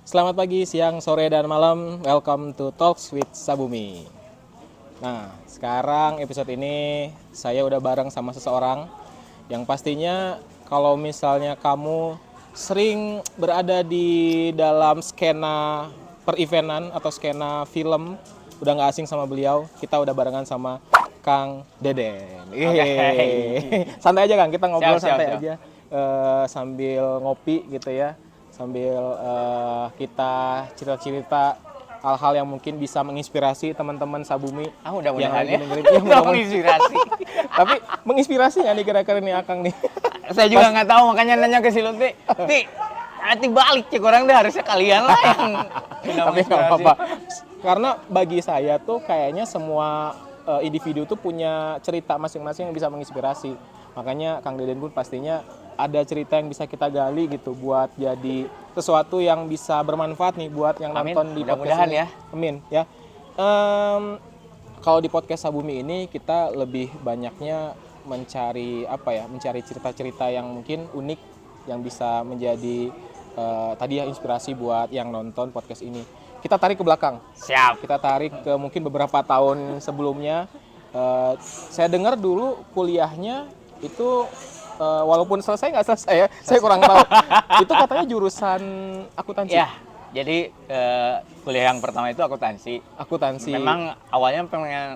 Selamat pagi, siang, sore, dan malam. Welcome to Talks with Sabumi. Nah, sekarang episode ini saya udah bareng sama seseorang yang pastinya kalau misalnya kamu sering berada di dalam skena per-eventan atau skena film, udah nggak asing sama beliau. Kita udah barengan sama Kang Deden. Santai aja Kang, kita ngobrol santai aja sambil ngopi gitu ya. Sambil kita cerita-cerita hal-hal yang mungkin bisa menginspirasi teman-teman Sabumi yang lagi dengerin. Iya, menginspirasi. Tapi menginspirasi nggak nih kira-kira nih Akang nih? Saya juga nggak tahu, makanya nanya ke si Lutfi. Ti, nanti balik cek orang deh, harusnya kalian lah yang Tapi nggak apa-apa. Karena bagi saya tuh kayaknya semua individu tuh punya cerita masing-masing yang bisa menginspirasi. Makanya Kang Deden pun pastinya ada cerita yang bisa kita gali gitu buat jadi sesuatu yang bisa bermanfaat nih buat yang nonton di podcast ini. Ya. Amin ya. Kalau di podcast Sabumi ini kita lebih banyaknya mencari mencari cerita-cerita yang mungkin unik yang bisa menjadi tadi ya inspirasi buat yang nonton podcast ini. Kita tarik ke belakang. Siap. Kita tarik ke mungkin beberapa tahun sebelumnya. Saya dengar dulu kuliahnya itu walaupun selesai nggak selesai ya, saya kurang tahu. Itu katanya jurusan akuntansi. Ya, jadi kuliah yang pertama itu akuntansi. Akuntansi. Memang awalnya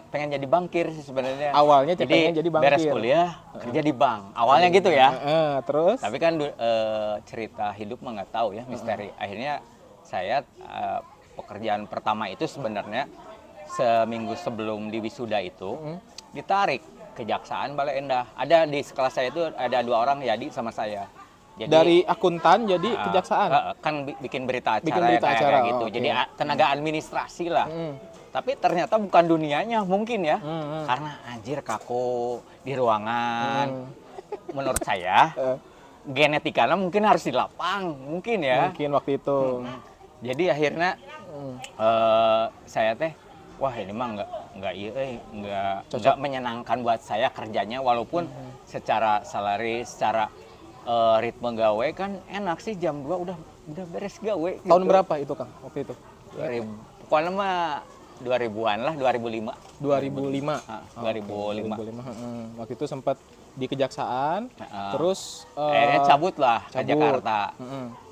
pengen jadi bankir sih sebenarnya. Awalnya pengen jadi bankir. Beres kuliah kerja di bank. Awalnya gitu ya. Terus? Tapi kan cerita hidup mah nggak tahu ya, misteri. Akhirnya saya pekerjaan pertama itu sebenarnya seminggu sebelum di wisuda itu ditarik Kejaksaan Bale Endah. Ada di sekelas saya itu ada 2 orang, Yadi sama saya. Jadi, dari akuntan jadi kejaksaan? Kan bikin berita acara, kayak gitu. Okay. Jadi tenaga administrasi lah. Tapi ternyata bukan dunianya mungkin ya. Karena anjir kaku di ruangan. Menurut saya genetikanya mungkin harus di lapang. Mungkin ya. Mungkin waktu itu. Jadi akhirnya saya teh wah ini mah nggak menyenangkan buat saya kerjanya, walaupun secara salary, secara ritme gawe kan enak sih, jam 2 udah beres gawe. Tahun gitu. berapa itu Kang waktu itu? 2000, pokoknya mah 2000-an lah, 2005. 2005. Waktu itu sempat di Kejaksaan, terus akhirnya cabut lah ke Jakarta.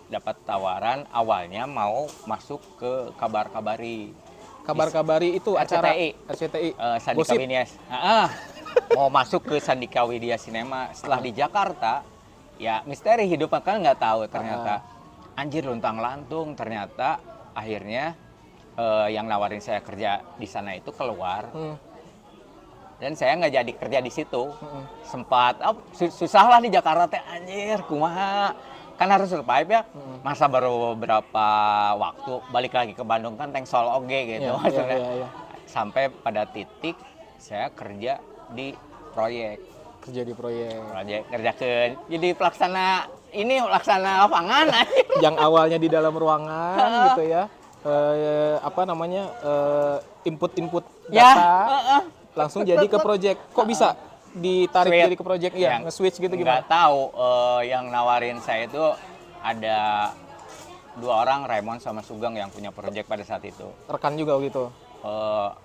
Dapat tawaran awalnya mau masuk ke Kabar-Kabari. Kabar-Kabari itu acara RCTI. Sandika Widya. Mau masuk ke Sandika Widya Cinema. Setelah di Jakarta, ya misteri hidup kan nggak tahu ternyata. Anjir luntang-lantung, ternyata akhirnya yang nawarin saya kerja di sana itu keluar. Dan saya nggak jadi kerja di situ. Sempat susah lah di Jakarta teh, anjir kumaha. Kan harus survive ya, masa baru berapa waktu balik lagi ke Bandung kan tengsol oge gitu maksudnya. Sampai pada titik saya kerja di proyek. Kerja jadi pelaksana lapangan. Yang awalnya di dalam ruangan gitu ya, input data, langsung jadi ke proyek. Kok bisa ditarik jadi ke project nge-switch gitu gimana? Nggak tahu, yang nawarin saya itu ada 2 orang, Raymond sama Sugeng yang punya project pada saat itu. Rekan juga gitu?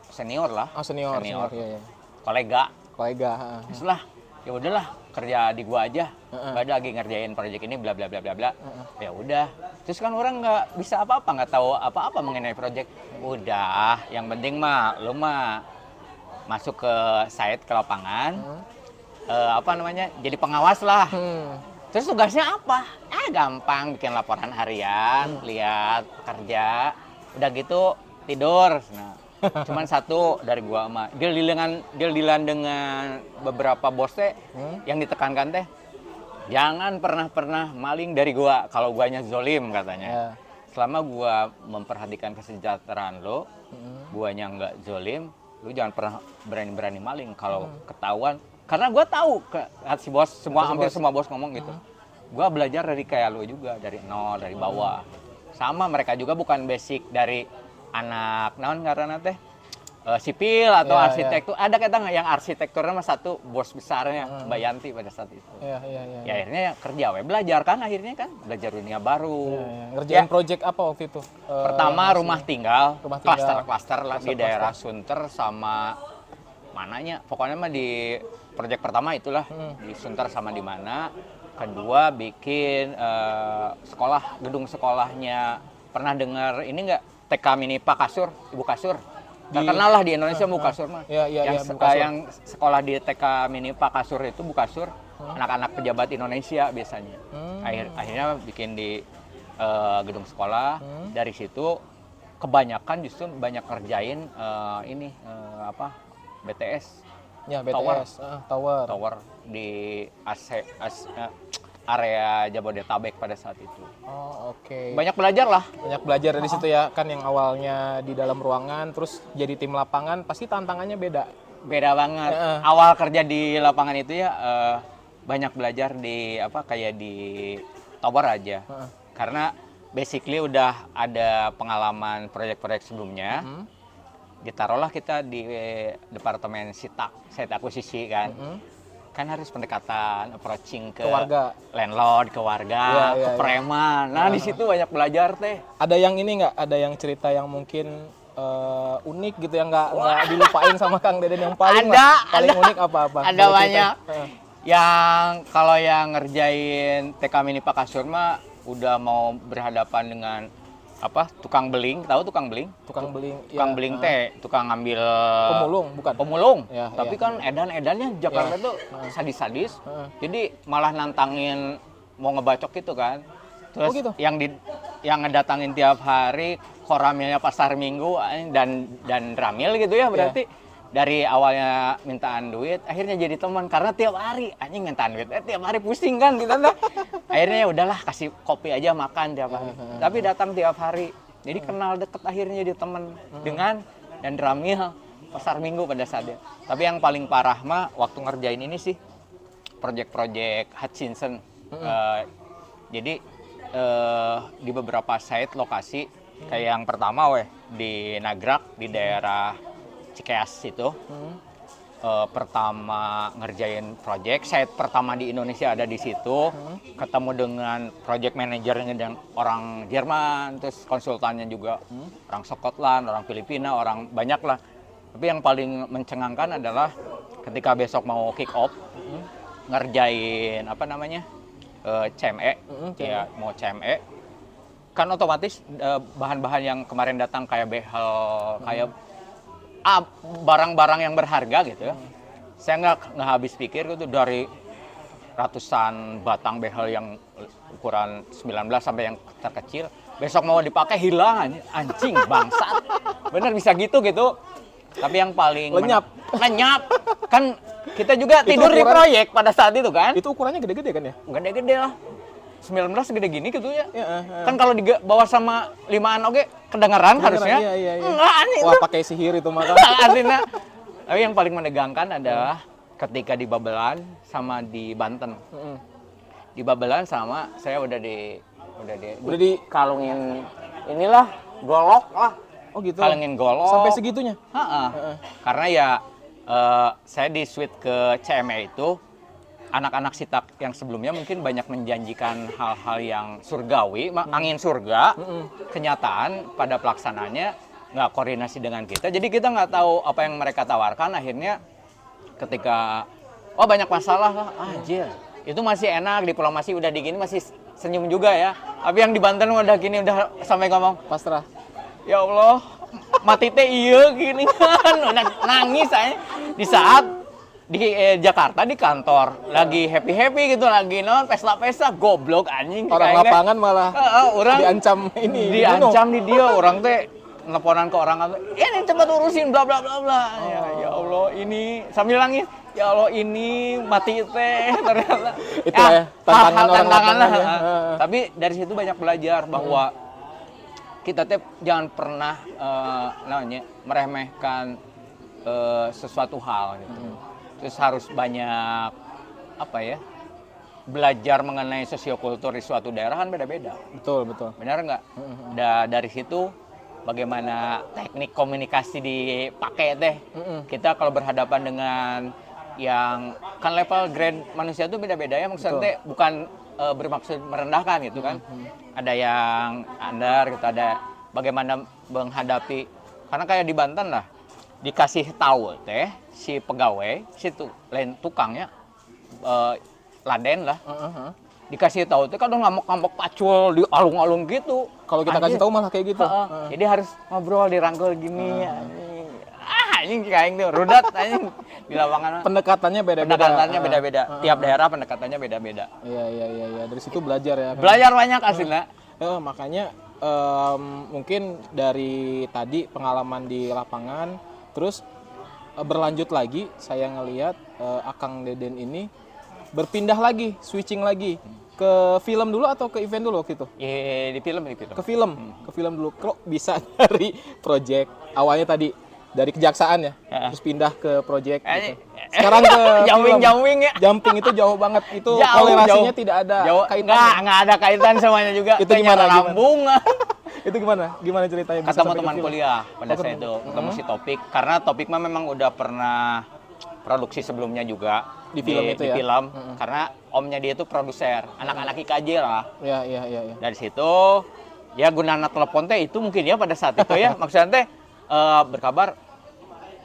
Senior lah. Senior. Iya. Kolega. Itulah, ya udahlah kerja di gua aja. Nggak ada lagi ngerjain project ini bla bla bla bla bla. Ya udah. Terus kan orang nggak bisa apa-apa, nggak tahu apa-apa mengenai project. Udah, yang penting mah lu mah masuk ke site, ke lapangan, jadi pengawas lah. Terus tugasnya apa? Gampang, bikin laporan harian, lihat kerja, udah gitu tidur. Nah, cuman satu dari gua mah deal dengan beberapa bos teh yang ditekankan teh, jangan pernah maling dari gua, kalau guanya zolim katanya. Selama gua memperhatikan kesejahteraan lo, guanya nggak zolim, lu jangan pernah berani maling. Kalau ketahuan, karena gue tahu si bos, hampir semua bos ngomong gitu. Gue belajar dari kayak lu juga, dari nol, dari bawah. Sama mereka juga bukan basic dari anak naon karena teh sipil atau Iya, arsitektur. Ada kata nggak yang arsitekturnya mah satu bos besarnya Mbak Yanti pada saat itu. Iya. Ya akhirnya kerja belajar kan akhirnya kan belajar dunia baru. Iya. Ngerjain project apa waktu itu? Pertama rumah tinggal, Rumah tinggal. klaster lah di daerah Sunter sama mananya. Pokoknya mah di project pertama itulah di Sunter sama di mana. Kedua bikin sekolah, gedung sekolahnya. Pernah dengar ini nggak TK Mini Pak Kasur, Ibu Kasur? Terkenal lah di Indonesia Bu Kasur mah. Iya, Bu Yang Kasur. yang sekolah di TK Mini Pak Kasur itu Bu Kasur, anak-anak pejabat Indonesia biasanya. Akhirnya bikin di gedung sekolah. Dari situ kebanyakan justru banyak kerjain BTS. Ya, BTS, tower. Tower di area Jabodetabek pada saat itu. Oh, oke. Banyak belajar lah. Banyak belajar dari situ ya, kan yang awalnya di dalam ruangan, terus jadi tim lapangan, pasti tantangannya beda. Beda banget. Awal kerja di lapangan itu ya banyak belajar di kayak di tower aja. Karena basically udah ada pengalaman proyek-proyek sebelumnya. Ditaruhlah kita di departemen site akuisisi kan. Kan harus pendekatan, approaching ke warga, landlord, ke warga, ke preman. Nah, di situ banyak belajar teh. Ada yang ini nggak? Ada yang cerita yang mungkin unik gitu yang nggak dilupain sama Kang Deden yang paling unik apa-apa? Ada banyak. Yang kalau yang ngerjain TK Mini Pak Kasur mah udah mau berhadapan dengan tukang beling, tahu tukang beling? Tukang beling. Tukang beling teh, tukang ngambil pemulung, bukan? Pemulung. Ya, Tapi kan edan-edannya Jakarta tuh sadis-sadis. Jadi malah nantangin mau ngebacok gitu kan. Terus gitu? yang ngedatangin tiap hari koramilnya pasar Minggu dan ramil gitu ya berarti. Dari awalnya mintaan duit, akhirnya jadi teman karena tiap hari anjing mintaan duit, tiap hari pusing kan gitu kan. Akhirnya ya udahlah kasih kopi aja makan tiap hari. Tapi datang tiap hari. Jadi kenal deket akhirnya jadi teman dengan dan Ramil pasar Minggu pada saat itu. Tapi yang paling parah mah waktu ngerjain ini sih project Hutchinson. Jadi di beberapa site lokasi kayak yang pertama di Nagrak di daerah Cikeas itu pertama ngerjain project, site pertama di Indonesia ada di situ, ketemu dengan project manajernya dan orang Jerman, terus konsultannya juga orang Scotland, orang Filipina, orang banyak lah. Tapi yang paling mencengangkan adalah ketika besok mau kick off, ngerjain CME, ya mau CME, kan otomatis bahan-bahan yang kemarin datang kayak behel, kayak barang-barang yang berharga gitu ya. Saya nggak habis pikir gitu dari ratusan batang behel yang ukuran 19 sampai yang terkecil. Besok mau dipakai hilang anjing bangsat. Bener bisa gitu. Tapi yang paling lenyap. Kan kita juga tidur di proyek pada saat itu kan. Itu ukurannya gede-gede kan ya? Gede-gede lah. 19 gede gini gitu ya. Kan kalau dibawa sama 5an oke kedengeran harusnya. Iya. Enggak aneh. Wah, pakai sihir itu mah. Artinya tapi yang paling menegangkan adalah ketika di Babelan sama di Banten. Di Babelan sama saya udah di kalungin inilah golok lah. Oh gitu. Kalungin golok. Sampai segitunya? Karena ya saya di switch ke CME itu anak-anak sitak yang sebelumnya mungkin banyak menjanjikan hal-hal yang surgawi, angin surga, kenyataan pada pelaksananya nggak koordinasi dengan kita. Jadi kita nggak tahu apa yang mereka tawarkan. Akhirnya ketika banyak masalah lah, anjir. Itu masih enak, diplomasi udah digini masih senyum juga ya. Tapi yang di Banten udah gini udah sampai ngomong pasrah. Ya Allah, mati teh iya gini kan. Udah nangis saya di saat di Jakarta di kantor lagi happy gitu lagi pesta goblok anjing orang lapangan malah orang diancam diancam di dia orang teh teleponan ke orang ini cepat urusin bla bla bla bla ya Allah ini sambil nangis ya Allah ini mati teh ternyata itu ya tantangan lah. Tapi dari situ banyak belajar bahwa kita teh jangan pernah meremehkan sesuatu hal gitu. Terus harus banyak belajar mengenai sosiokultur di suatu daerah kan beda-beda. Betul. Benar nggak? Dari situ bagaimana teknik komunikasi dipakai teh. Kita kalau berhadapan dengan yang kan level grade manusia itu beda-beda ya, maksudnya teh bukan bermaksud merendahkan gitu kan. Ada yang under gitu, ada bagaimana menghadapi, karena kayak di Banten lah, dikasih tahu teh si pegawai, lain tukangnya, laden lah, dikasih tahu teh kadang ngambek-ngambek pacul di alung-alung gitu. Kalau kita kasih tahu malah kayak gitu. Jadi harus ngobrol dirangkul gini. Anjing kayak tuh rudat anjing di lapangan. Pendekatannya beda-beda. Pendekatannya beda-beda. Tiap daerah pendekatannya beda-beda. Iya. Dari situ belajar ya. Kan? Belajar banyak aslinya. Makanya mungkin dari tadi pengalaman di lapangan, terus berlanjut lagi saya ngelihat Akang Deden ini berpindah lagi, switching lagi ke film dulu atau ke event dulu waktu itu? Di film. Ke film dulu. Kok bisa dari project awalnya tadi dari kejaksaan ya, terus pindah ke project gitu. Sekarang ke jumping ya. Jumping itu jauh banget, itu kolerasinya tidak ada kaitannya. Nggak ada kaitan semuanya juga. Itu gimana? Rambung. Itu gimana ceritanya? Ketemu teman kuliah pada saat itu, ketemu si Topik, karena Topik mah memang udah pernah produksi sebelumnya juga di film itu ya. Film, karena omnya dia itu produser, anak-anak IKJ lah. Iya. Dari situ ya gunana telepon teh itu mungkin ya pada saat itu ya, maksudnya teh berkabar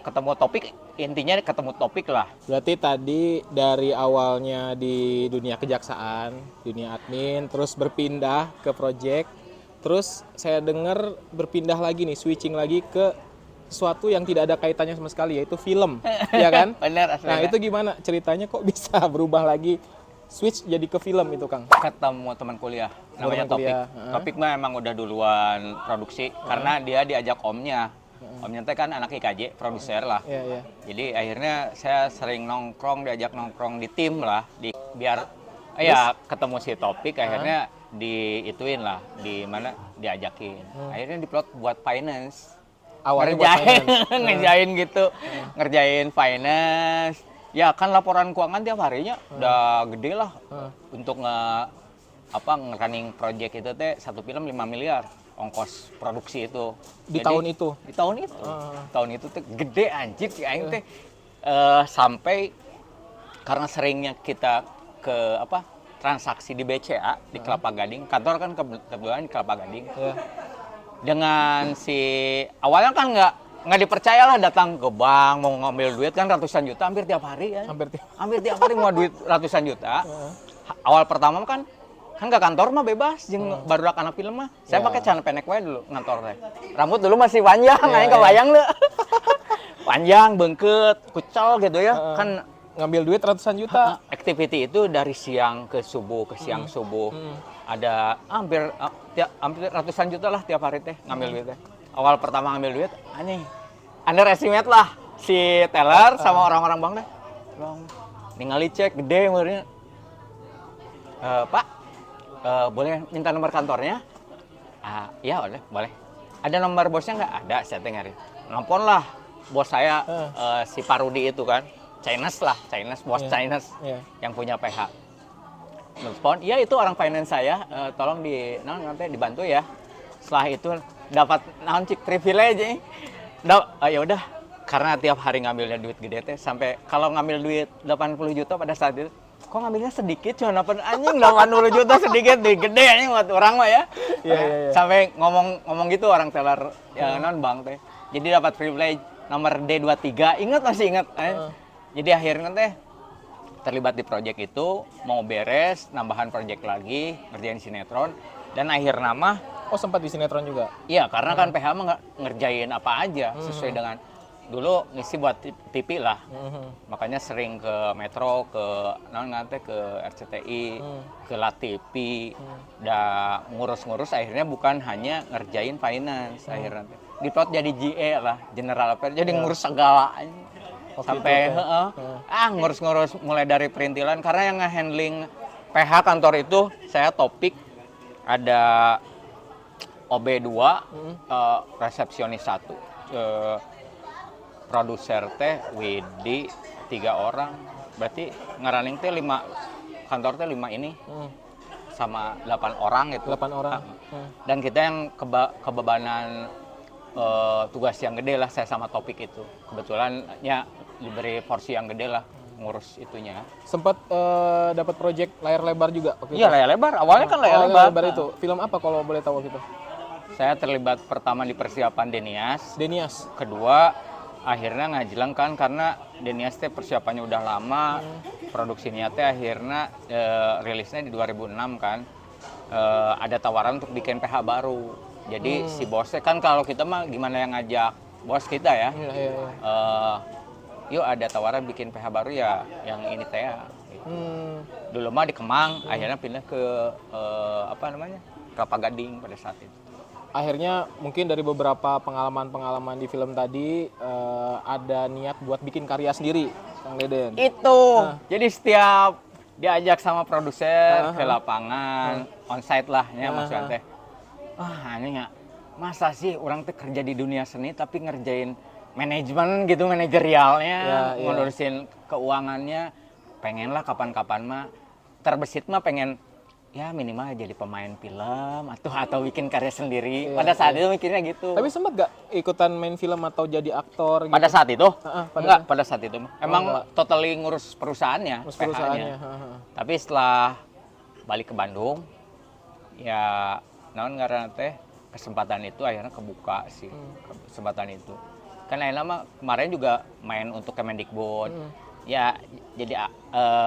ketemu Topik, intinya ketemu Topik lah. Berarti tadi dari awalnya di dunia kejaksaan, dunia admin, terus berpindah ke project, terus saya dengar berpindah lagi nih, switching lagi ke sesuatu yang tidak ada kaitannya sama sekali, yaitu film, ya kan? Bener. Nah itu gimana ceritanya, kok bisa berubah lagi, switch jadi ke film itu, Kang? Ketemu teman kuliah, namanya Topik. Topik mah emang udah duluan produksi, karena dia diajak omnya. Omnya teh kan anak IKJ, produser lah. Iya. Jadi akhirnya saya sering diajak nongkrong di tim lah, biar ya ketemu si Topik, akhirnya diituin lah, di mana diajakin. Akhirnya diplot buat finance. Awalnya buat finance. Ngerjain gitu, ngerjain finance. Ya kan laporan keuangan tiap harinya udah gede lah untuk nge-running project itu teh, satu film 5 miliar ongkos produksi itu. Di tahun itu? Di tahun itu. Tahun itu tuh gede anjir aing teh. Sampai karena seringnya kita ke transaksi di BCA di Kelapa Gading, kantor kan kebetulan di Kelapa Gading. Dengan si awalnya kan nggak dipercaya lah, datang ke bank mau ngambil duit kan ratusan juta hampir tiap hari ya. Hampir tiap hari mau duit ratusan juta. Awal pertama kan ke kantor mah bebas, jeung barudak anak film mah. Saya pakai celana pendek wae dulu ngantor teh. Rambut dulu masih panjang, aing kebayang deh. Panjang, bengket, kucel gitu ya. Kan ngambil duit ratusan juta. Activity itu dari siang ke subuh, Ada hampir ratusan juta lah tiap hari teh ngambil duit teh. Awal pertama ngambil duit, anjing underestimate lah si teller sama orang-orang bank teh. Bang, ningali cek gede umurnya. Pak, boleh minta nomor kantornya? Ya boleh. Ada nomor bosnya nggak? Ada, saya dengerin. Nelpon lah bos saya, si Parudi itu kan. Chinese, bos Chinese yang punya PH. Nelpon, iya itu orang finance saya, tolong nanti dibantu ya. Setelah itu dapat privilege. Ya udah, karena tiap hari ngambilnya duit gede teh, sampai kalau ngambil duit 80 juta pada saat itu, kok ngambilnya sedikit, cuma dapat anjing 80 juta sedikit, gede anjing buat orang mah ya. Iya. Sampai ngomong gitu orang teller non bank teh. Jadi dapat privilege nomor D23, masih ingat. Jadi akhirnya teh terlibat di proyek itu, mau beres, nambahan proyek lagi, ngerjain sinetron, dan akhir nama. Oh sempat di sinetron juga? Iya, karena kan PH mah ngerjain apa aja sesuai dengan dulu ngisi buat TV lah. Makanya sering ke Metro, ke ke RCTI, ke LATV, dan ngurus-ngurus akhirnya bukan hanya ngerjain finance akhirnya. Diplot jadi GE lah, General Affairs, jadi ngurus segala. Sampai ngurus-ngurus mulai dari perintilan, karena yang nge-handling PH kantor itu saya Topik, ada OB2, resepsionis 1, produser teh Widi 3 orang, berarti ngerunning teh 5 kantor teh 5 ini sama 8 orang gitu. 8 orang. Dan kita yang kebebanan tugas yang gede lah saya sama topik itu. Kebetulan ya diberi porsi yang gede lah ngurus itunya. Sempat dapat project layar lebar juga waktu itu? Iya, layar lebar. Awalnya kan layar Oh, lebar. lebar itu. Film apa kalau boleh tahu waktu itu? Saya terlibat pertama di persiapan Denias. Denias. Kedua, akhirnya ngajelang kan karena Denias teh persiapannya udah lama. Produksinya teh akhirnya rilisnya di 2006 kan. Ada tawaran untuk bikin PH baru. Jadi si bosnya kan kalau kita mah gimana yang ngajak bos kita ya. Iya, iya, iya. Yuk ada tawaran bikin PH baru ya yang ini teh ya. Dulu mah di Kemang, akhirnya pindah ke Kelapa Gading pada saat itu. Akhirnya mungkin dari beberapa pengalaman-pengalaman di film tadi ada niat buat bikin karya sendiri, Kang Deden. Itu. Jadi setiap diajak sama produser ke lapangan, onsite lah ya maksudnya teh. Wah, ini ya. Masa sih orang teh kerja di dunia seni tapi ngerjain manajemen gitu, manajerialnya, ngurusin keuangannya. Pengen lah kapan-kapan mah terbesit mah pengen ya minimal jadi pemain film atau bikin karya sendiri. Pada saat itu mikirnya gitu. Tapi sempat gak ikutan main film atau jadi aktor gitu? Pada saat itu? Enggak, pada saat itu. Emang totally ngurus perusahaannya, ngurus perusahaannya. Tapi setelah balik ke Bandung, ya naon ngaranna teh kesempatan itu akhirnya kebuka sih. Kesempatan itu. Kan akhirnya mah kemarin juga main untuk Kemendikbud. Ya jadi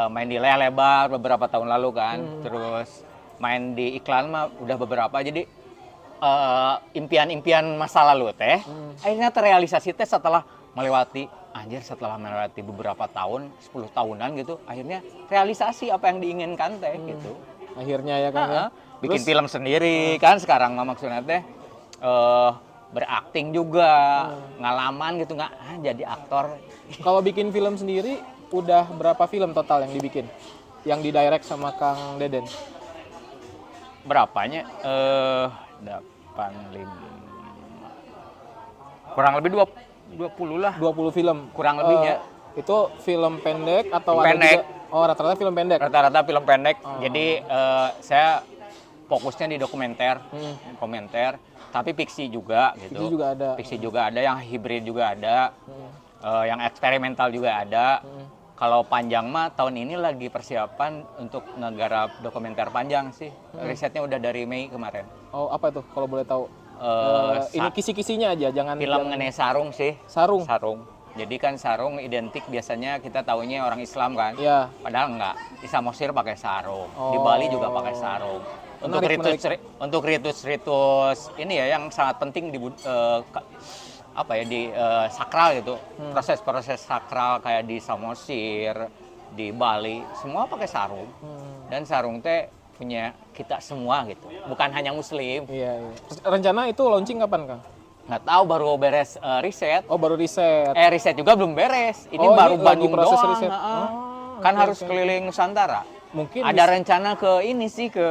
main di layar lebar beberapa tahun lalu kan. Terus main di iklan mah udah beberapa. Jadi impian-impian masa lalu teh akhirnya terrealisasi teh setelah melewati beberapa tahun, 10 tahunan gitu, akhirnya realisasi apa yang diinginkan teh gitu. Akhirnya ya kan ya. Bikin film sendiri kan sekarang mah maksudnya teh berakting juga, ngalaman gitu nggak jadi aktor. Kalau bikin film sendiri udah berapa film total yang dibikin? Yang didirect sama Kang Deden? Berapanya? 85. Kurang lebih 20 lah. 20 film. Kurang lebihnya. Itu film pendek atau Pendek. ada juga? Oh, rata-rata film pendek. Rata-rata film pendek. Jadi saya fokusnya di dokumenter, tapi fiksi juga gitu. Fiksi juga ada. Fiksi juga ada, yang hibrid juga ada, yang eksperimental juga ada. Kalau panjang mah tahun ini lagi persiapan untuk ngegarap dokumenter panjang sih. Risetnya udah dari Mei kemarin. Oh, apa tuh kalau boleh tahu? Ini kisi-kisinya aja, jangan Film mengenai sarung sih. Sarung. Sarung. Jadi kan sarung identik biasanya kita taunya orang Islam kan. Iya. Padahal enggak. Di Samosir pakai sarung. Di Bali juga pakai sarung. Untuk ritus-ritus ini ya yang sangat penting di sakral gitu. Proses-proses sakral kayak di Samosir, di Bali, semua pakai sarung. Dan sarung teh punya kita semua gitu. Bukan hanya muslim. Iya, iya. Rencana itu launching kapan, Kang? Nggak tahu, baru beres riset. Oh, baru riset. Riset juga belum beres. Ini baru ini lagi Bandung proses doang. riset. Kan harus keliling Nusantara. Mungkin Ada rencana ke ini sih, ke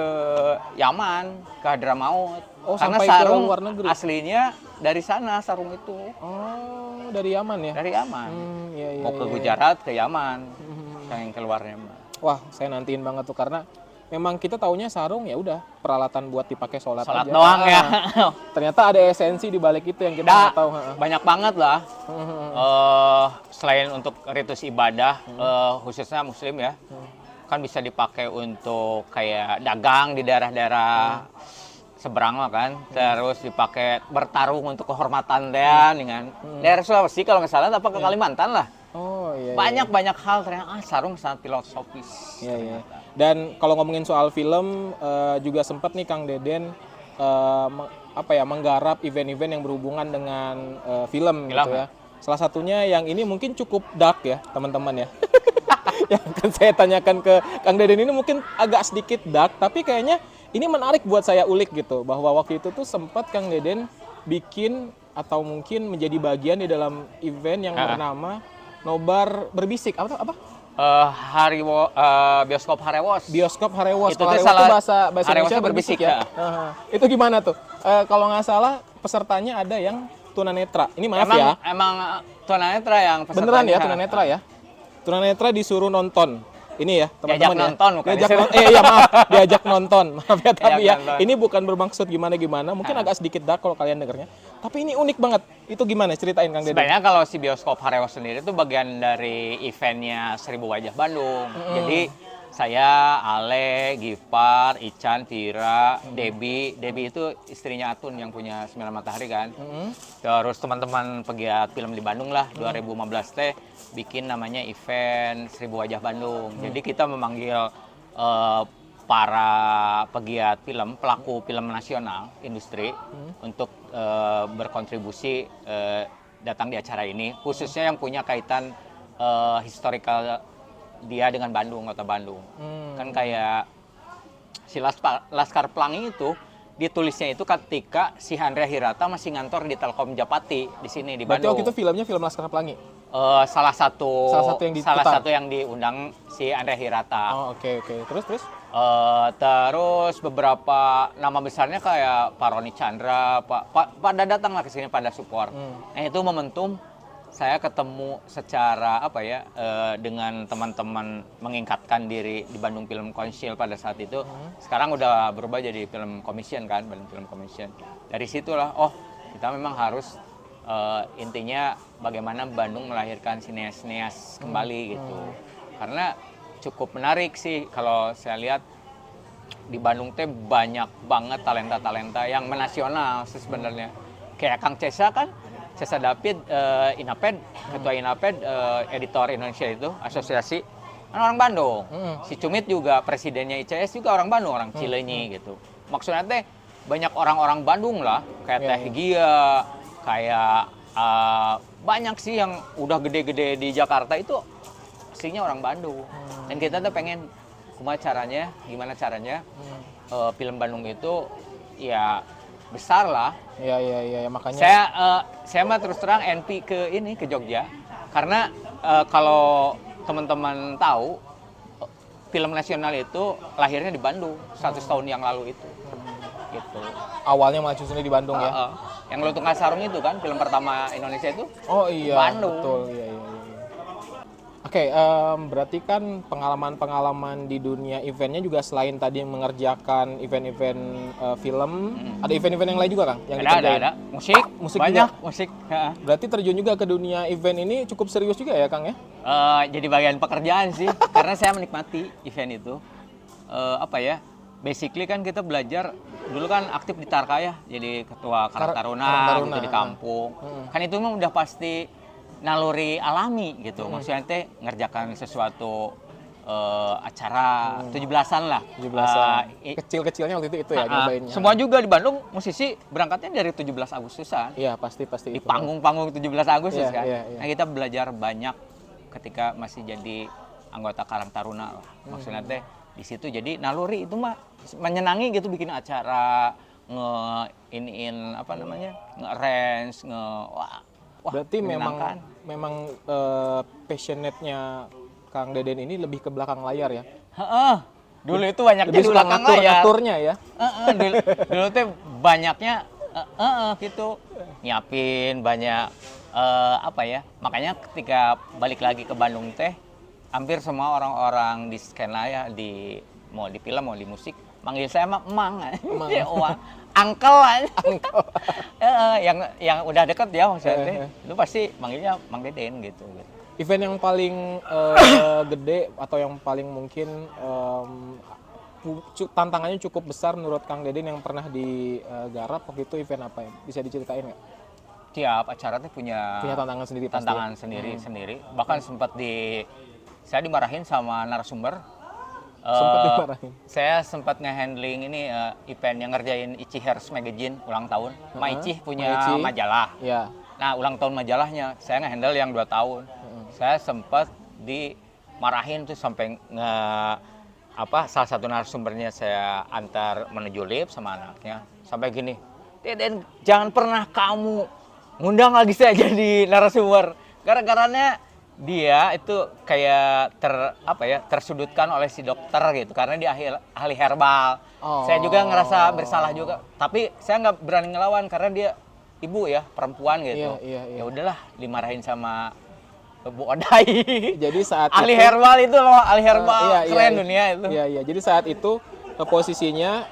Yaman, ke Hadramaut. Oh, karena sampai ke sarung luar negeri? aslinya dari sana sarung itu. Oh, dari Yaman ya? Dari Yaman. Iya, iya, Mau ke iya. Gujarat, ke Yaman. Yang keluarnya. Wah, saya nantiin banget tuh karena memang kita taunya sarung ya udah peralatan buat dipakai sholat Sholat aja. doang ya. Ternyata ada esensi di balik itu yang kita nggak tahu. Banyak banget lah. Selain untuk ritus ibadah, khususnya muslim ya, kan bisa dipakai untuk kayak dagang di daerah-daerah seberang lah kan. Terus dipakai bertarung untuk kehormatan dengan daerah Sulawesi kalau nggak salah, apa ke Kalimantan lah. Oh iya. Banyak hal ternyata sarung sangat filosofis. Iya, iya. Dan kalau ngomongin soal film juga sempat nih Kang Deden menggarap event-event yang berhubungan dengan film gitu ya. Salah satunya yang ini mungkin cukup dark ya, teman-teman ya. Yang akan saya tanyakan ke Kang Deden ini mungkin agak sedikit dark, tapi kayaknya ini menarik buat saya ulik gitu, bahwa waktu itu tuh sempat Kang Deden bikin atau mungkin menjadi bagian di dalam event yang bernama Nobar Berbisik. Apa? Bioskop Harewos. Bioskop Harewos. Itu Harewos salah, itu bahasa Indonesia berbisik ya. Itu gimana tuh? Kalau nggak salah pesertanya ada yang tunanetra. Ini maaf ya. Emang tunanetra yang pesertanya. Beneran ya tunanetra ya? Tunanetra disuruh nonton. Ini ya teman-teman diajak ya. Nonton, bukan diajak nonton. Maaf ya, tapi ya nonton. ini bukan bermaksud gimana-gimana. Mungkin agak sedikit dark kalau kalian dengarnya. Tapi ini unik banget. Itu gimana? Ceritain Kang Deden. Sebenarnya kalau si bioskop Hareo sendiri itu bagian dari eventnya 1000 Wajah Bandung. Jadi saya, Ale, Gipar, Ican, Tira, Debbie. Debbie itu istrinya Atun yang punya 9 Matahari kan. Terus teman-teman pegiat film di Bandung lah, 2015 teh bikin namanya event 1000 Wajah Bandung. Jadi kita memanggil para pegiat film, pelaku film nasional, industri, untuk berkontribusi datang di acara ini. Khususnya yang punya kaitan historical dia dengan Bandung, kota Bandung. Kan kayak si Laskar Pelangi itu ditulisnya itu ketika si Handra Hirata masih ngantor di Telkom Japati di sini di Berarti Bandung. waktu itu filmnya film Laskar Pelangi? Salah satu yang yang diundang si Handra Hirata. Oh, oke. Terus? Terus beberapa nama besarnya kayak Pak Roni Chandra, pada datang lah ke sini pada support. Nah itu momentum saya ketemu secara dengan teman-teman mengingkatkan diri di Bandung Film Council pada saat itu. Sekarang udah berubah jadi Film Commission kan, Bandung Film Commission. Dari situlah, kita memang harus intinya bagaimana Bandung melahirkan sineas-sineas kembali gitu. Karena cukup menarik sih kalau saya lihat di Bandung teh banyak banget talenta-talenta yang menasional sih sebenarnya. Kayak Kang Cesa kan, Cesa David, Inaped, ketua Inaped, editor Indonesia itu, asosiasi, kan orang Bandung. Si Cumit juga, presidennya ICS juga orang Bandung, orang Cileunyi gitu. Maksudnya teh banyak orang-orang Bandung lah, kayak Teh Gia, kayak banyak sih yang udah gede-gede di Jakarta itu aslinya orang Bandung. Dan kita tuh pengen gimana caranya film Bandung itu ya besar lah. Iya, makanya Saya mah terus terang NP ke Jogja karena kalau teman-teman tahu film nasional itu lahirnya di Bandung 100 tahun yang lalu itu. Gitu. Awalnya malah susunnya di Bandung ya. Yang Lutung Sarung itu kan film pertama Indonesia itu. Oh iya, Bandung. Betul. Iya. Oke, berarti kan pengalaman-pengalaman di dunia eventnya juga selain tadi mengerjakan event-event film, ada event-event yang lain juga Kang? Yang Ada. Musik banyak, juga? musik. Berarti terjun juga ke dunia event ini cukup serius juga ya Kang ya? Jadi bagian pekerjaan sih, karena saya menikmati event itu. Basically kan kita belajar, dulu kan aktif di Tarka ya, jadi ketua Karang Taruna gitu di kampung. Kan itu mah udah pasti naluri alami gitu, maksudnya teh ngerjakan sesuatu acara 17-an lah. 17-an. Kecil-kecilnya waktu itu ya nyobainnya. Semua juga di Bandung musisi berangkatnya dari 17 Agustusan. Iya, pasti Di itu. panggung-panggung 17 Agustus kan. Iya. Nah, kita belajar banyak ketika masih jadi anggota Karang Taruna lah. Maksudnya teh di situ jadi naluri itu mah menyenangi gitu, bikin acara nge-arrange, Berarti menyenangkan. memang passionate-nya Kang Deden ini lebih ke belakang layar ya? Dulu itu banyaknya Lebih di suka belakang layar. ngaturnya ya? Dulu tuh banyaknya gitu, nyiapin banyak makanya ketika balik lagi ke Bandung teh hampir semua orang-orang di skena ya, mau di film mau di musik manggil saya mah emang. Angkel aja. Yang udah deket ya maksudnya itu pasti manggilnya Mang Deden gitu. Event yang paling gede atau yang paling mungkin tantangannya cukup besar menurut Kang Deden yang pernah digarap waktu itu event apa ya? Bisa diceritain nggak? Tiap acara tuh punya tantangan sendiri pasti. Tantangan sendiri. Bahkan saya dimarahin sama narasumber. Saya sempat nge-handling ini event yang ngerjain Ichi Hairs Magazine ulang tahun. Ichi punya majalah. Ya. Nah, ulang tahun majalahnya saya nge-handle yang 2 tahun. Saya sempat dimarahin tuh sampai salah satu narasumbernya saya antar menuju lift sama anaknya. Sampai gini, Deden, jangan pernah kamu ngundang lagi saya jadi narasumber. Gara-garanya dia itu kayak tersudutkan oleh si dokter gitu karena dia ahli herbal. Saya juga ngerasa bersalah juga, tapi saya nggak berani ngelawan karena dia ibu ya, perempuan gitu. Iya. Ya udahlah, dimarahin sama Bu Odai. Jadi saat ahli itu, herbal itu loh, ahli herbal keren dunia itu. Iya. Jadi saat itu posisinya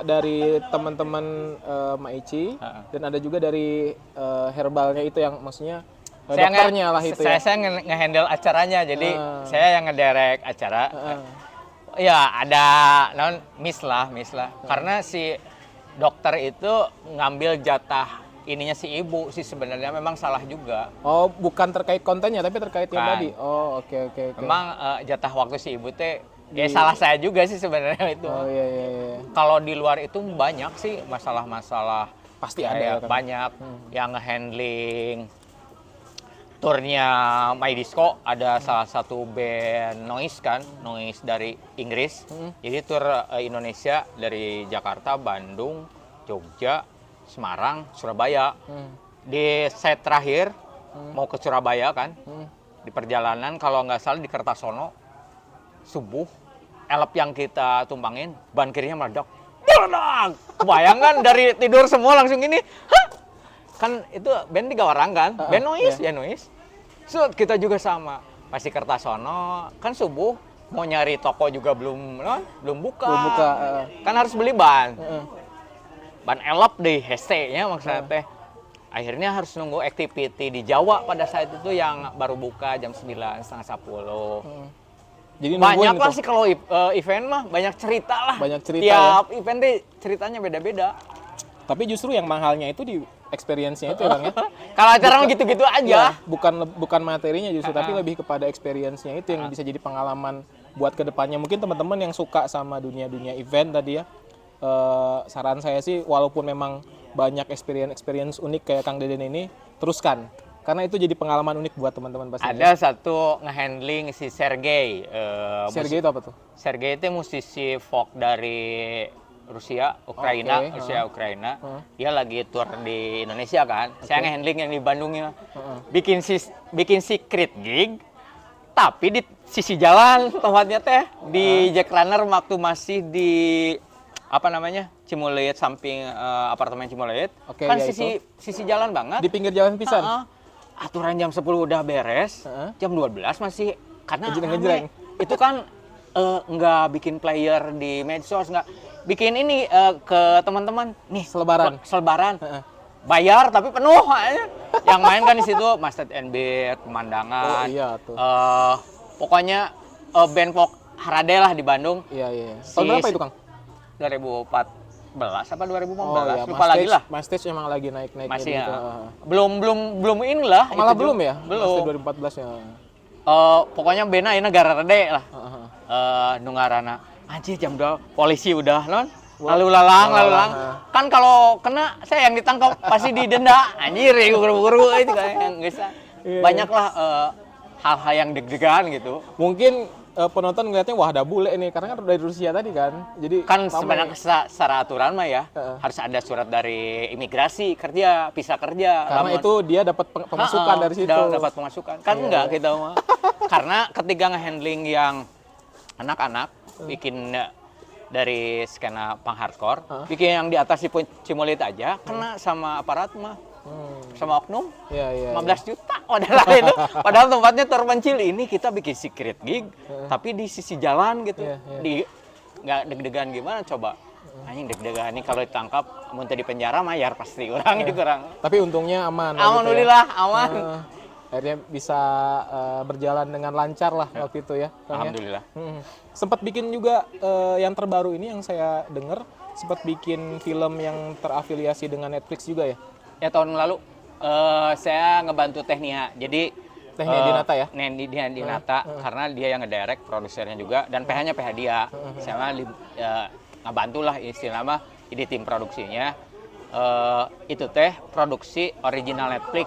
dari teman-teman Maici dan ada juga dari herbalnya itu yang maksudnya dokternya lah itu ya. Saya nge-handle acaranya, jadi saya yang ngederek acara. Ya ada miss lah. Karena si dokter itu ngambil jatah ininya si ibu sih sebenarnya, memang salah juga. Oh, bukan terkait kontennya tapi terkait yang tadi. Oh, oke. Memang jatah waktu si ibu teh salah saya juga sih sebenarnya itu. Oh iya. Kalau di luar itu banyak sih masalah-masalah, Pasti ada kan? banyak yang nge-handling turnya My Disco. Ada salah satu band noise dari Inggris. Jadi tur Indonesia dari Jakarta, Bandung, Jogja, Semarang, Surabaya. Di set terakhir mau ke Surabaya kan, di perjalanan kalau nggak salah di Kertasono, subuh elep yang kita tumpangin ban kirinya meledak. Kebayang dari tidur semua langsung ini, kan itu band 3 orang kan, band noise ya noise. So kita juga sama, pasti Kertasono kan subuh mau nyari toko juga belum buka. Kan harus beli ban. Ban elep deh hese-nya maksudnya teh. Akhirnya harus nunggu activity di Jawa pada saat itu yang baru buka jam 9, setengah 10. Jadi banyak lah sih kalau event mah banyak cerita lah. Banyak cerita. Tiap event deh ceritanya beda-beda. Tapi justru yang mahalnya itu di experience-nya itu orangnya. Kalau acara mah gitu-gitu aja. Ya, bukan materinya justru, tapi lebih kepada experience-nya itu yang bisa jadi pengalaman buat kedepannya. Mungkin teman-teman yang suka sama dunia event tadi ya, saran saya sih walaupun memang banyak experience unik kayak Kang Deden ini, teruskan. Karena itu jadi pengalaman unik buat teman-teman pastinya. Ada satu nge-handling si Sergei. Sergei itu apa tuh? Sergei itu musisi folk dari Rusia, Ukraina. Dia lagi tour di Indonesia kan. Saya nge-handling yang di Bandungnya. Bikin secret gig, tapi di sisi jalan tempatnya teh di Jack Runner waktu masih di Cimulit, samping apartemen Cimulit. Kan ya sisi jalan banget. Di pinggir jalan pisan. Aturan jam 10 udah beres, jam 12 masih karena ngejreng. Itu kan nggak bikin player di medsos, nggak bikin ini ke teman-teman nih selebaran. Bayar tapi penuh aja. Yang main kan di situ Mustard and Beat, pemandangan. Oh iya tuh. Pokoknya band folk Harade lah di Bandung. Iya. Tahun berapa itu, Kang? 2014 apa 2015? Iya. Lupa lagi lah. Mastage emang lagi naik-naiknya masih gitu. Belum inilah. Malah belum ya? Belum. Mastage 2014 ya. Pokoknya bena ini negara rede lah. Nungarana. Anjir jam 2 polisi udah lalu lalang. Kan kalau kena saya yang ditangkap pasti didenda. Anjir ya guru-guru itu kan yang bisa. Banyaklah hal-hal yang deg-degan gitu. Mungkin penonton ngeliatnya wah ada bule nih karena kan dari Rusia tadi kan. Jadi kan sebenarnya secara aturan mah ya harus ada surat dari imigrasi kerja, visa kerja. Karena itu dia dapat pemasukan dari situ. Dapat pemasukan. Kan enggak kita mah. Karena ketika nge-handling yang anak-anak bikin dari skena punk hardcore, bikin yang di atas si Cimulit aja kena sama aparat mah. Sama oknum, 15 juta padahal itu. Padahal tempatnya terpencil, ini kita bikin secret gig, tapi di sisi jalan gitu. Nggak deg-degan gimana coba? Anjing deg-degan nih kalau ditangkap, mau di penjara mayar pasti orang itu orang. Tapi untungnya aman. Alhamdulillah gitu ya. Aman. Akhirnya bisa berjalan dengan lancar lah waktu itu ya. Alhamdulillah. Sempat bikin juga yang terbaru ini yang saya dengar, sempat bikin film yang terafiliasi dengan Netflix juga ya? Ya tahun lalu saya ngebantu Technia. Jadi Technia Dinata ya? Dinata karena dia yang ngedirect, produsernya juga dan PH-nya PH dia. Saya ngebantu lah istilahnya di tim produksinya. Itu teh produksi original Netflix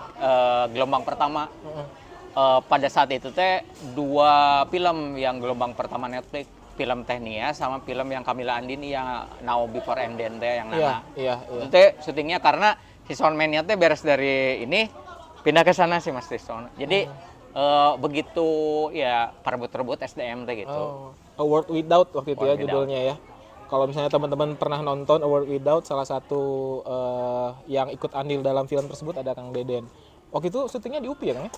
gelombang pertama. Pada saat itu teh 2 film yang gelombang pertama Netflix, film Technia sama film yang Camilla Andini yang Now Before and Then teh yang Nana. Iya. Itu teh syutingnya karena si soundman-nya teh beres dari ini pindah ke sana sih Mas Triston. Jadi begitu ya perebut-rebut SDM teh gitu. A World Without waktu itu ya judulnya ya. Kalau misalnya teman-teman pernah nonton A World Without, salah satu yang ikut andil dalam film tersebut ada Kang Deden. Waktu itu syutingnya di UPI ya Kang ya?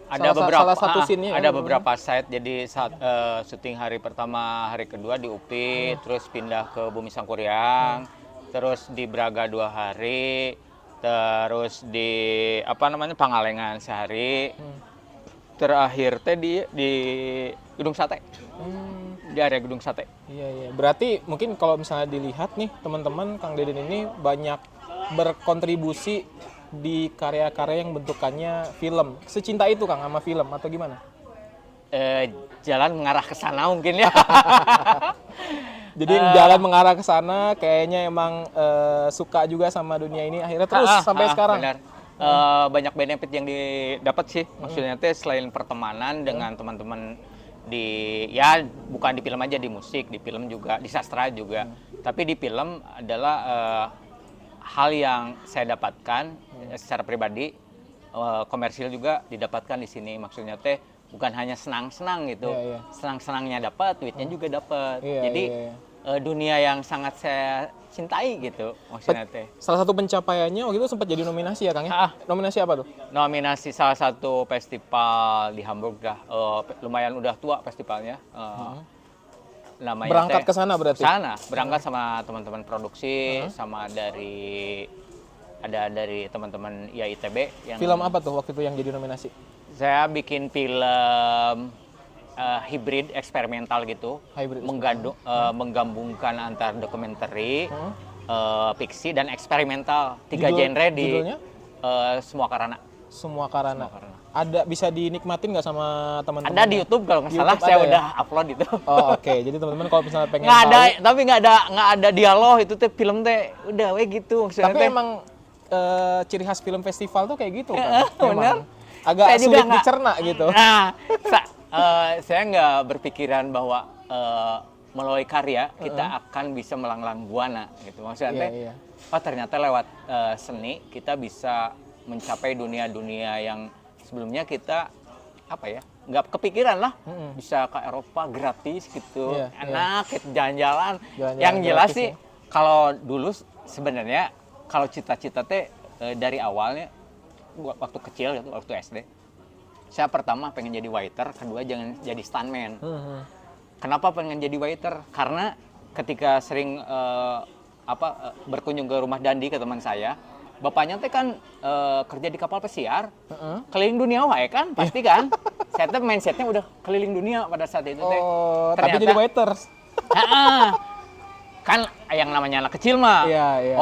salah satu scene-nya ada ya, beberapa site. Jadi saat syuting hari pertama, hari kedua di UPI, terus pindah ke Bumi Sangkuriang, terus di Braga 2 hari, terus di Pangalengan sehari, terakhir teh di Gedung Sate, di area Gedung Sate. Iya. Berarti mungkin kalau misalnya dilihat nih teman-teman, Kang Deden ini banyak berkontribusi di karya-karya yang bentukannya film. Secinta itu Kang sama film atau gimana? Jalan mengarah ke sana mungkin ya. Jadi jalan mengarah ke sana, kayaknya emang suka juga sama dunia ini akhirnya terus sampai sekarang. Benar. Banyak benefit yang didapat sih. Maksudnya teh selain pertemanan dengan teman-teman bukan di film aja, di musik, di film juga, di sastra juga. Tapi di film adalah hal yang saya dapatkan secara pribadi, komersil juga didapatkan di sini. Maksudnya teh bukan hanya senang-senang gitu, senang-senangnya dapat, duitnya juga dapat. Jadi dunia yang sangat saya cintai gitu maksudnya teh. Salah satu pencapaiannya waktu itu sempat jadi nominasi ya Kang ya? Nominasi apa tuh? Nominasi salah satu festival di Hamburg dah, lumayan udah tua festivalnya. Namanya berangkat ke sana berarti? Sana, berangkat sama teman-teman produksi, sama dari teman-teman IAITB. Film apa tuh waktu itu yang jadi nominasi? Saya bikin film hybrid eksperimental gitu, menggabungkan antar dokumenter, fiksi dan eksperimental, 3 genre di Semua Karana. Semua Karana. Ada bisa dinikmatin nggak sama teman-teman? Ada di YouTube kalau nggak salah, saya udah upload itu. Oh, oke. Jadi teman-teman kalau misalnya pengen tapi nggak ada dialog itu teh, film teh udah gitu maksudnya. Tapi emang ciri khas film festival tuh kayak gitu kan? Benar. Agak sulit dicerna gitu. Nah, saya nggak berpikiran bahwa melalui karya kita akan bisa melanglang buana gitu. Maksudnya ternyata lewat seni kita bisa mencapai dunia-dunia yang sebelumnya kita nggak kepikiran lah, bisa ke Eropa gratis gitu, enak gitu, jalan-jalan. Yang jelas sih kalau dulu sebenarnya kalau cita-cita teh dari awalnya waktu kecil gitu, waktu SD saya pertama pengen jadi waiter, kedua jangan jadi stuntman. Kenapa pengen jadi waiter? Karena ketika sering berkunjung ke rumah Dandi ke teman saya, bapaknya teh kan kerja di kapal pesiar, keliling dunia wae kan, pasti kan. Saya teh mindsetnya udah keliling dunia pada saat itu teh. Tapi jadi waiter. Kan yang namanya anak kecil mah.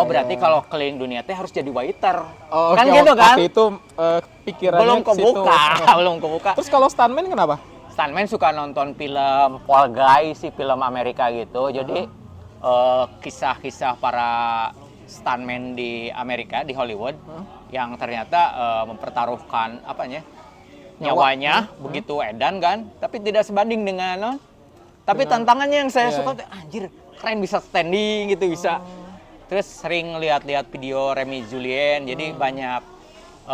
Berarti kalau keliling dunia teh harus jadi waiter. Kan gitu kan? Waktu itu pikirannya belum kebuka. Terus kalau stuntman kenapa? Stuntman suka nonton film Fall Guy sih, film Amerika gitu. Jadi kisah-kisah para stuntman di Amerika, di Hollywood, yang ternyata mempertaruhkan nyawanya begitu edan kan, tapi tidak sebanding dengan tapi tantangannya yang saya suka anjir, keren, bisa standing gitu, bisa. Terus sering lihat-lihat video Remy Julien, jadi banyak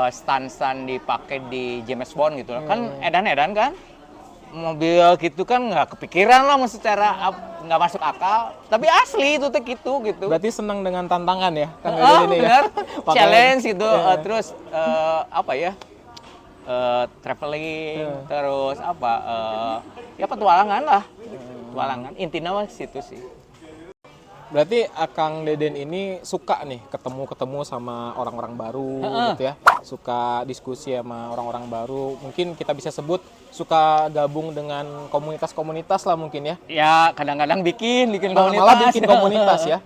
stunt dipakai di James Bond gitu kan, edan-edan kan. Mobil gitu kan nggak kepikiran lah, secara nggak masuk akal, tapi asli itu tuh gitu. Berarti senang dengan tantangan ya, Kang ini bener. Challenge gitu. Terus traveling, terus petualangan lah, intinya mah situ sih. Berarti Kang Deden ini suka nih ketemu sama orang-orang baru gitu ya, suka diskusi sama orang-orang baru, mungkin kita bisa sebut suka gabung dengan komunitas-komunitas lah mungkin ya. Ya kadang-kadang bikin komunitas. Malah bikin komunitas ya.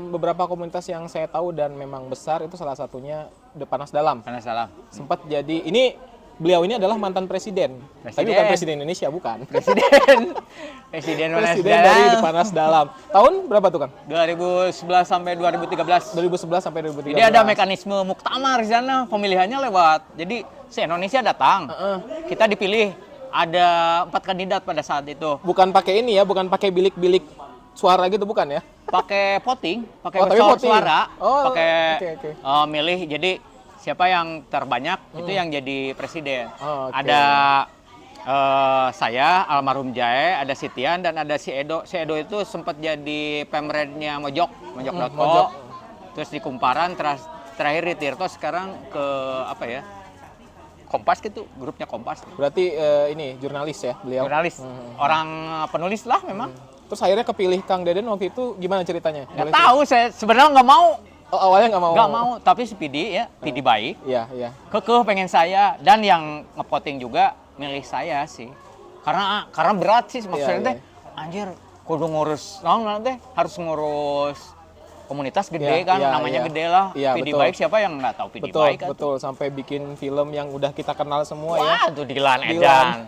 Beberapa komunitas yang saya tahu dan memang besar itu salah satunya The Panas Dalam. Sempat jadi, ini beliau ini adalah mantan presiden. Tapi bukan presiden Indonesia, bukan. Presiden dari The Panas Dalam. Tahun berapa tuh Kang? 2011 sampai 2013. 2011 sampai 2013. Jadi ada mekanisme muktamar di sana, pemilihannya lewat. Jadi se-Indonesia datang, kita dipilih. Ada 4 kandidat pada saat itu. Bukan pakai ini ya, bukan pakai bilik-bilik suara gitu, bukan ya? Pakai voting, pakai suara, pakai milih. Jadi siapa yang terbanyak itu yang jadi presiden. Ada saya, almarhum Jae, ada Sitian, dan ada si Edo. Si Edo itu sempat jadi pemrednya Mojok.co, terus di Kumparan, terakhir di Tirto, sekarang ke Kompas gitu, grupnya Kompas. Berarti ini jurnalis ya beliau? Jurnalis, orang penulis lah memang. Terus akhirnya kepilih Kang Deden waktu itu gimana ceritanya? Nggak tahu, saya sebenarnya nggak mau. Oh, awalnya nggak mau? Nggak mau, tapi si PD ya, PD baik. Iya, iya. Kekeh pengen saya, dan yang ngepoting juga milih saya sih. Karena berat sih maksudnya Iya, teh. Anjir, kudu ngurus, teh harus ngurus komunitas gede Iya, kan, iya, namanya iya. gede lah. Iya, PD betul. baik siapa yang nggak tahu PD Betul, baik kan? betul. Sampai bikin film yang udah kita kenal semua ya. Wah, itu Dilan Dilan. Edan.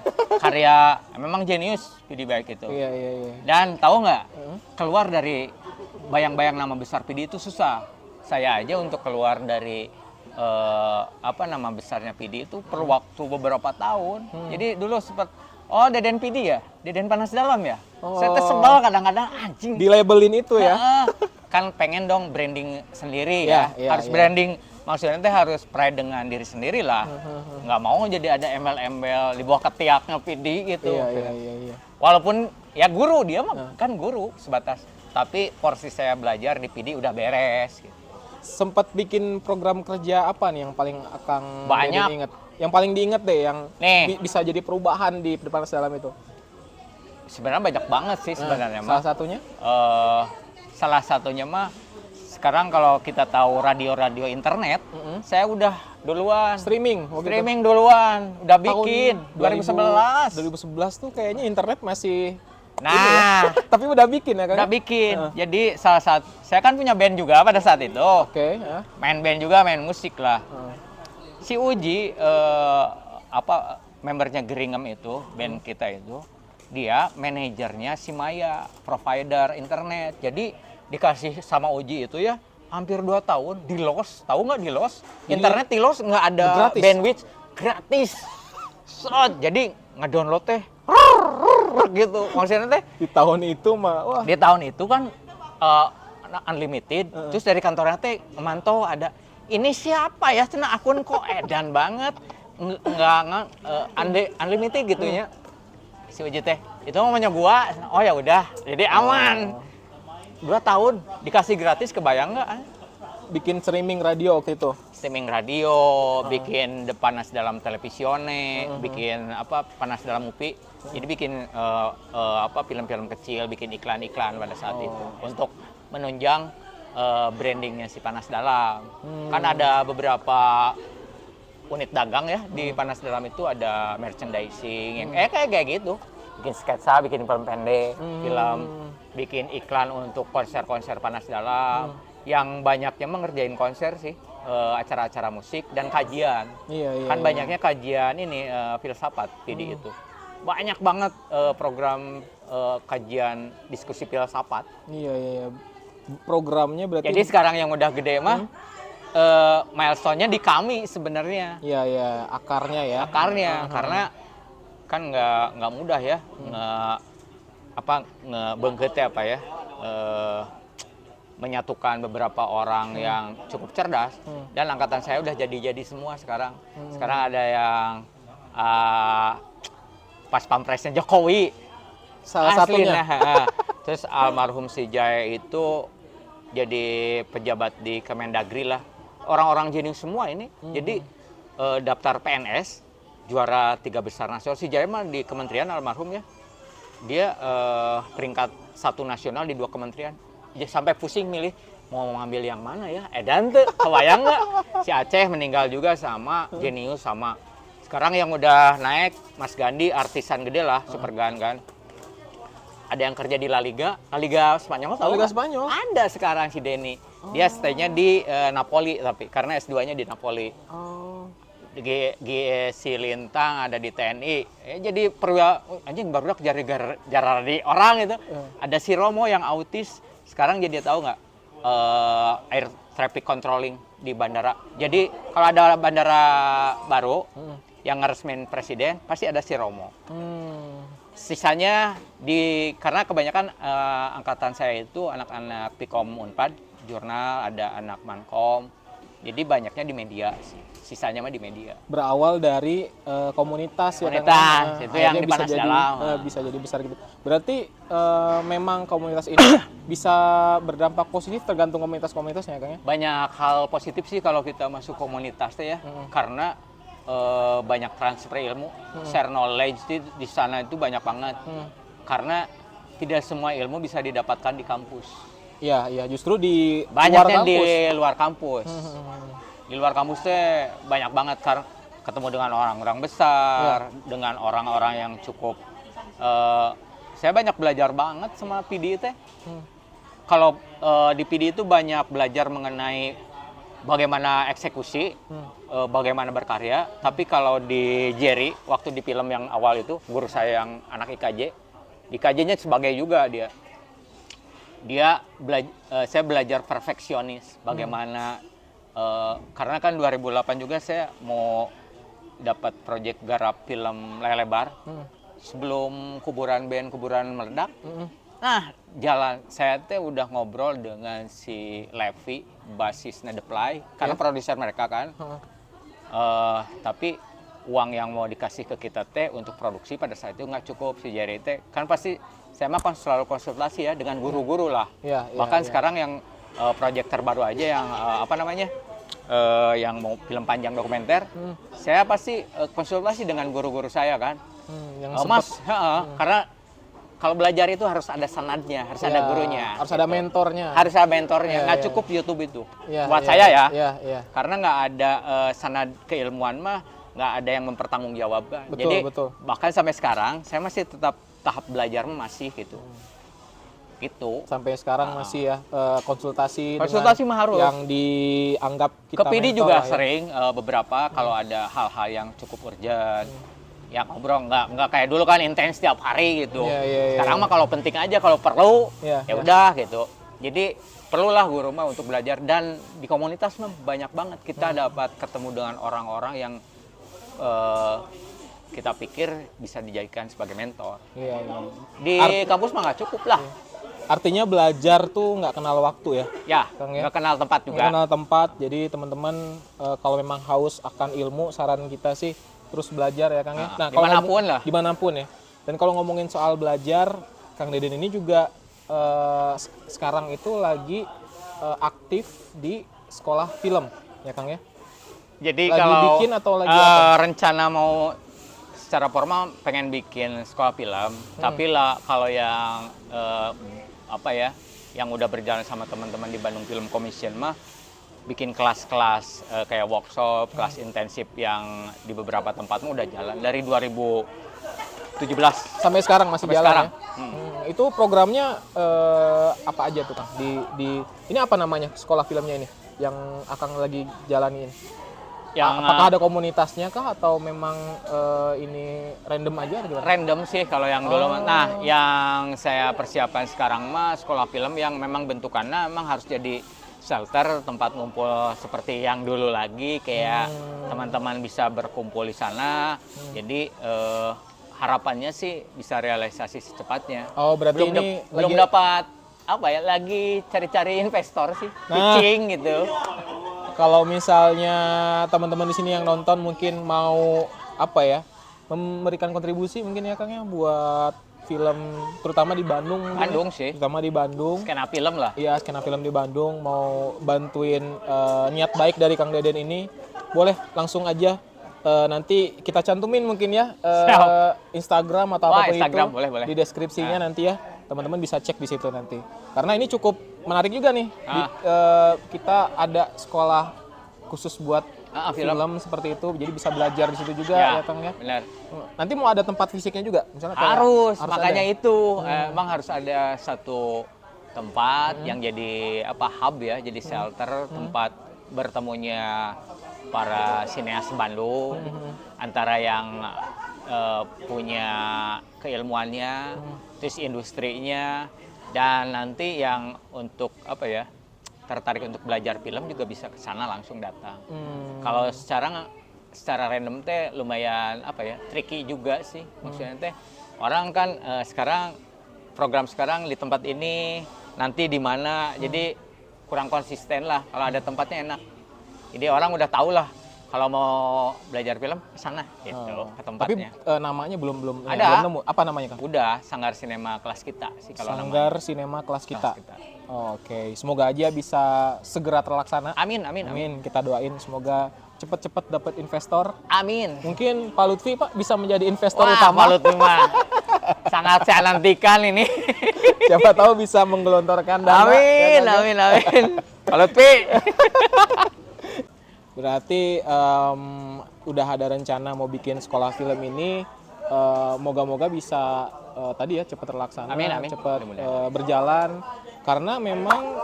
Karya memang jenius PD baik itu. Iya, iya, iya. Dan tahu nggak, keluar dari bayang-bayang nama besar PD itu susah. Saya aja untuk keluar dari nama besarnya PD itu perlu waktu beberapa tahun. Jadi dulu sempat, Deden PD ya? Deden Panas Dalam ya? Saya tuh sebel kadang-kadang, anjing. Di labelin itu ya. Kan pengen dong branding sendiri Iya, ya. iya, Harus iya. branding, maksudnya teh harus pride dengan diri sendiri lah. Nggak mau jadi ada embel-embel di bawah ketiaknya PD gitu. Iya, iya, iya, iya. Walaupun ya guru, dia mah kan guru sebatas. Tapi porsi saya belajar di PD udah beres gitu. Sempat bikin program kerja apa nih yang paling Kang Banyak. Deden inget? Yang paling diinget deh, yang Nih. bisa jadi perubahan di Panas Dalam itu. Sebenarnya banyak banget sih sebenarnya mah. Salah satunya? Salah satunya mah sekarang kalau kita tahu radio-radio internet, saya udah duluan Streaming. waktu itu. streaming duluan, udah Tahun bikin 2011. 2011 tuh kayaknya internet masih Nah, tapi udah bikin ya Kang? udah bikin. Jadi salah satu, saya kan punya band juga pada saat itu. Oke, ya. Main band juga, main musik lah. Heeh. Si Uji, membernya Geringem itu, band kita itu, dia manajernya si Maya, provider internet. Jadi dikasih sama Uji itu ya, hampir 2 tahun di los. Tahu nggak di los? Internet di los nggak ada Gratis? bandwidth, gratis. Jadi ngedownload teh gitu. Maksudnya teh Di tahun itu mah, wah. di tahun itu kan unlimited. Terus dari kantornya teh memantau ada ini siapa ya, cina akun kok edan banget, unlimited gitunya. Si Uji teh itu namanya gua. Oh ya udah, jadi aman. 2 tahun dikasih gratis, kebayang nggak? Bikin streaming radio waktu itu. Streaming radio, bikin Panas Dalam Televisione, bikin Panas Dalam UPI. Jadi bikin film-film kecil, bikin iklan-iklan pada saat itu untuk menunjang brandingnya si Panas Dalam. Kan ada beberapa unit dagang ya di Panas Dalam itu, ada merchandising yang kayak gitu. Bikin sketsa, bikin film pendek, film, bikin iklan untuk konser-konser Panas Dalam. Yang banyaknya mengerjain konser sih, acara-acara musik dan kajian. Iya, iya. Kan banyaknya kajian ini filsafat PD itu. Banyak banget program kajian diskusi filsafat. Iya, iya. Programnya berarti. Jadi sekarang yang udah gede mah milestone-nya di kami sebenarnya. Iya, iya, akarnya ya. Akarnya karena kan nggak mudah ya, ngebengket menyatukan beberapa orang yang cukup cerdas, dan angkatan saya udah jadi semua sekarang. Sekarang ada yang pas pampresnya Jokowi, Salah asli, satunya. Terus almarhum si Jaya itu jadi pejabat di Kemendagri lah. Orang-orang jenius semua ini. Jadi daftar PNS, juara 3 besar nasional. Si Jaya mah di kementerian almarhum ya. Dia peringkat 1 nasional di 2 kementerian. Sampai pusing milih mau ngambil yang mana ya. Edan tuh, kebayang nggak? Si Aceh meninggal juga sama, jenius sama. Sekarang yang udah naik, Mas Gandhi, artisan gede lah, super kan. Ada yang kerja di La Liga Spanyol, tahu Liga nggak? Spanyol? Ada sekarang si Denny. Dia stay-nya di Napoli, tapi karena S2-nya di Napoli. Oh. Si Lintang ada di TNI. Jadi perwira, anjing baru jarang di orang itu. Ada si Romo yang autis. Sekarang jadi tahu nggak? Air traffic controlling di bandara. Jadi kalau ada bandara baru yang ngeresmin presiden, pasti ada si Romo. Sisanya karena kebanyakan angkatan saya itu anak-anak Pikom Unpad, jurnal, ada anak Mankom. Jadi banyaknya di media sih. Sisanya mah di media. Berawal dari komunitas ya. Komunitas, itu yang di bisa Panas jadi, Dalam. bisa jadi besar gitu. Berarti memang komunitas ini bisa berdampak positif tergantung komunitas-komunitasnya Kang ya? Banyak hal positif sih kalau kita masuk komunitas teh ya. Karena banyak transfer ilmu, share knowledge di sana itu banyak banget. Karena tidak semua ilmu bisa didapatkan di kampus. Iya, iya, justru di Banyaknya luar di kampus. luar kampus. Di luar kampus teh banyak banget ketemu dengan orang-orang besar, dengan orang-orang yang cukup. Saya banyak belajar banget sama PD teh. Kalau di PD itu banyak belajar mengenai bagaimana eksekusi, bagaimana berkarya. Tapi kalau di Jerry, waktu di film yang awal itu, guru saya yang anak IKJ, IKJ-nya sebagai juga dia. Saya belajar perfeksionis, bagaimana, karena kan 2008 juga saya mau dapat proyek garap film layar lebar. Sebelum kuburan meledak. Nah, saya teh udah ngobrol dengan si Levi, basisnya The Fly, karena produser mereka kan. Tapi uang yang mau dikasih ke kita teh untuk produksi pada saat itu nggak cukup. Si Jerry teh kan pasti saya mah selalu konsultasi ya dengan guru-guru lah. Bahkan sekarang yang proyek terbaru aja yang yang mau film panjang dokumenter, saya pasti konsultasi dengan guru-guru saya kan. Karena kalau belajar itu harus ada sanadnya, harus ada gurunya. Harus ada mentornya. Harus ada mentornya, nggak cukup YouTube itu. Buat saya ya. Karena nggak ada sanad keilmuan mah, nggak ada yang mempertanggungjawabkan. Jadi bahkan sampai sekarang, saya masih tetap tahap belajar masih gitu. Gitu. Sampai sekarang masih ya konsultasi mah harus. Yang dianggap kita ke PD juga sering beberapa kalau ada hal-hal yang cukup urgent. Ya ngobrol nggak kayak dulu kan intens tiap hari gitu. Sekarang mah kalau penting aja, kalau perlu ya udah gitu. Jadi perlulah guru mah untuk belajar, dan di komunitas mah banyak banget kita dapat ketemu dengan orang-orang yang kita pikir bisa dijadikan sebagai mentor. Di kampus mah nggak cukup lah. Artinya belajar tuh nggak kenal waktu ya? Ya, nggak kenal tempat juga. Nggak kenal tempat, jadi teman-teman kalau memang haus akan ilmu, saran kita sih terus belajar ya Kang ya. Nah, dimanapun lah. Dimanapun ya. Dan kalau ngomongin soal belajar, Kang Deden ini juga sekarang itu lagi aktif di sekolah film ya Kang ya. Jadi lagi kalau bikin atau lagi rencana mau secara formal pengen bikin sekolah film, tapi lah kalau yang yang udah berjalan sama teman-teman di Bandung Film Commission mah bikin kelas-kelas kayak workshop, kelas intensif yang di beberapa tempat mah udah jalan dari 2017 sampai sekarang masih jalan sekarang. Ya. Itu programnya apa aja tuh Kang? Ini apa namanya sekolah filmnya ini yang akan lagi jalanin? Apakah ada komunitasnya kah atau memang ini random aja atau gimana? Random sih kalau yang dulu. Nah, yang saya persiapkan sekarang mah sekolah film yang memang bentukannya memang harus jadi shelter, tempat ngumpul seperti yang dulu lagi, kayak teman-teman bisa berkumpul di sana. Jadi harapannya sih bisa realisasi secepatnya. Oh, berarti belum dapat lagi cari-cari investor sih, pitching gitu. Kalau misalnya teman-teman di sini yang nonton mungkin mau memberikan kontribusi mungkin ya Kang ya buat film terutama di Bandung. Sih. Terutama di Bandung. Skena film lah. Iya, skena film di Bandung, mau bantuin niat baik dari Kang Deden ini, boleh langsung aja nanti kita cantumin mungkin ya Instagram atau apapun Instagram, itu boleh. di deskripsinya nanti ya. Teman-teman bisa cek di situ nanti. Karena ini cukup menarik juga nih. Kita ada sekolah khusus buat film seperti itu, jadi bisa belajar di situ juga ya Kang ya. Benar. Nanti mau ada tempat fisiknya juga, misalnya harus makanya ada. Itu emang harus ada satu tempat yang jadi hub ya, jadi shelter, tempat bertemunya para sineas Bandung, antara yang punya keilmuannya, terus industrinya, dan nanti yang untuk tertarik untuk belajar film juga bisa ke sana langsung datang. Kalau secara random teh lumayan tricky juga sih. Maksudnya teh orang kan program sekarang di tempat ini, nanti di mana, jadi kurang konsisten lah. Kalau ada tempatnya enak, jadi orang udah tahu lah kalau mau belajar film ke sana gitu, ke tempatnya. Tapi namanya belum ada. Belum nemu. Apa namanya Kang? Udah, Sanggar Sinema Kelas Kita sih kalau namanya. Sanggar Sinema Kelas Kita. Oke, semoga aja bisa segera terlaksana. Amin. Kita doain semoga cepet-cepet dapat investor. Amin. Mungkin Pak Lutfi Pak bisa menjadi investor Wah, utama. Pak Lutfi mah sangat saya nantikan ini. Siapa tahu bisa menggelontorkan dana. Amin, ya kan? amin, amin. Pak Lutfi. Berarti udah ada rencana mau bikin sekolah film ini, moga-moga bisa tadi ya cepat terlaksana, Amin, amin. cepat Mudah-mudahan. berjalan. Karena memang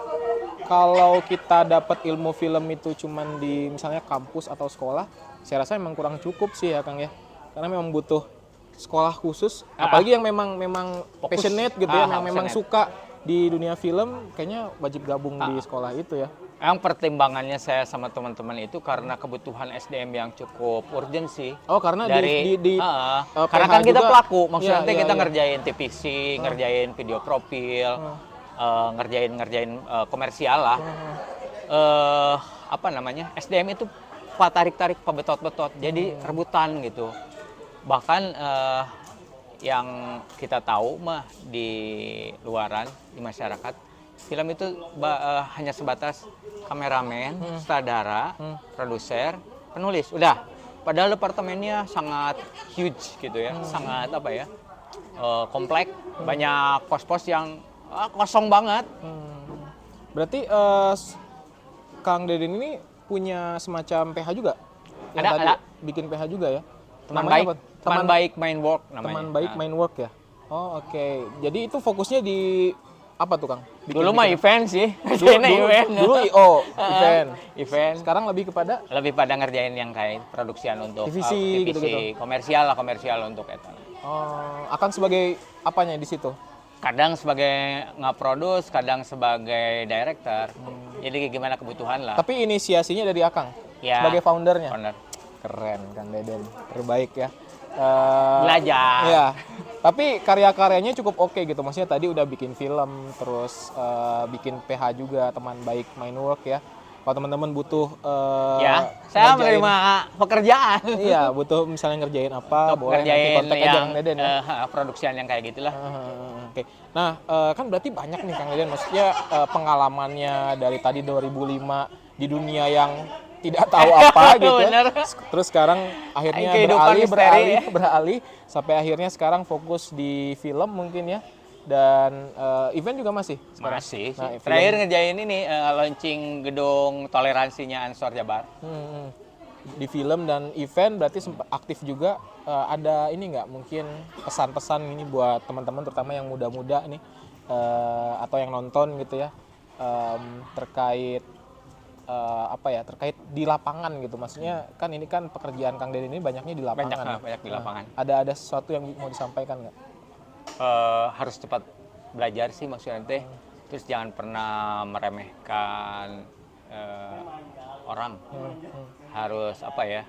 kalau kita dapat ilmu film itu cuman di misalnya kampus atau sekolah, saya rasa memang kurang cukup sih ya Kang ya. Karena memang butuh sekolah khusus, apalagi yang memang Fokus. passionate gitu ya, yang memang passionate. suka di dunia film, kayaknya wajib gabung di sekolah itu ya. Yang pertimbangannya saya sama teman-teman itu karena kebutuhan SDM yang cukup urgent sih. Oh, karena Dari karena PH kan kita juga- pelaku, maksudnya Iya, iya, kita iya. ngerjain TVC, ngerjain video profil, ngerjain komersial lah. Apa namanya, SDM itu pak tarik pak betot jadi rebutan gitu. Bahkan yang kita tahu mah di luaran, di masyarakat, film itu hanya sebatas kameramen, sutradara, produser, penulis, udah. Padahal departemennya sangat huge gitu ya, sangat apa ya, kompleks, banyak pos-pos yang kosong banget. Berarti Kang Deden ini punya semacam PH juga? Yang Ada, tadi ada. bikin PH juga ya? Teman Namanya baik, apa? teman baik main work namanya. Teman baik Nah. main work ya? Oh oke. Jadi itu fokusnya di apa tuh Kang? Dulu mah event sih, Dulu, China event. dulu IO, event. Event. Sekarang lebih kepada Lebih pada ngerjain yang kayak produksian untuk TVC gitu-gitu. komersial untuk itu. akan sebagai apanya di situ? Kadang sebagai nge-produce, kadang sebagai director. Jadi gimana kebutuhan lah. Tapi inisiasinya dari Akang Ya. sebagai foundernya. Owner. Keren Kang Deden, terbaik ya. Belajar. Iya. Tapi karya-karyanya cukup oke gitu. Maksudnya tadi udah bikin film, terus bikin PH juga, teman baik main work ya. Kalau teman-teman butuh Ya, saya ngerjain- menerima pekerjaan. Iya, butuh misalnya ngerjain apa, Untuk boleh nanti ngerjain kontak aja yang Kang Deden ya. produksian yang kayak gitulah. Oke. Nah, kan berarti banyak nih Kang Deden, maksudnya pengalamannya dari tadi 2005 di dunia yang tidak tahu apa gitu ya. Bener. Terus sekarang akhirnya Kehidupan misteri ya. beralih sampai akhirnya sekarang fokus di film mungkin ya. Dan event juga masih sekarang. Masih. Nah, film. Terakhir ngerjain ini launching gedung toleransinya Ansor Jabar. Di film dan event berarti aktif juga. Ada ini nggak mungkin pesan-pesan ini buat teman-teman terutama yang muda-muda nih atau yang nonton gitu ya, terkait apa ya, terkait di lapangan gitu. Maksudnya kan ini kan pekerjaan Kang Deden ini banyaknya di lapangan. Banyak di lapangan. Ada sesuatu yang mau disampaikan nggak? Harus cepat belajar sih maksudnya teh. Terus jangan pernah meremehkan orang. Harus apa ya,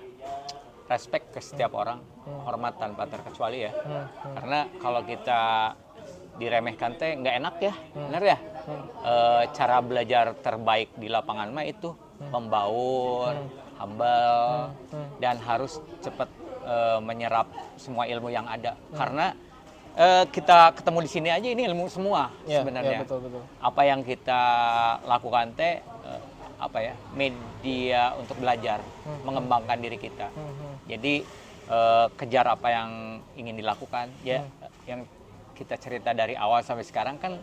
respect ke setiap orang, hormat tanpa terkecuali ya. Karena kalau kita diremehkan teh nggak enak ya, benar ya. Cara belajar terbaik di lapangan mah itu membaur, humble, dan harus cepat menyerap semua ilmu yang ada. Karena kita ketemu di sini aja ini ilmu semua Iya, sebenarnya. iya, betul. Apa yang kita lakukan teh apa ya, media untuk belajar, mengembangkan diri kita. Jadi kejar apa yang ingin dilakukan ya. Yang kita cerita dari awal sampai sekarang kan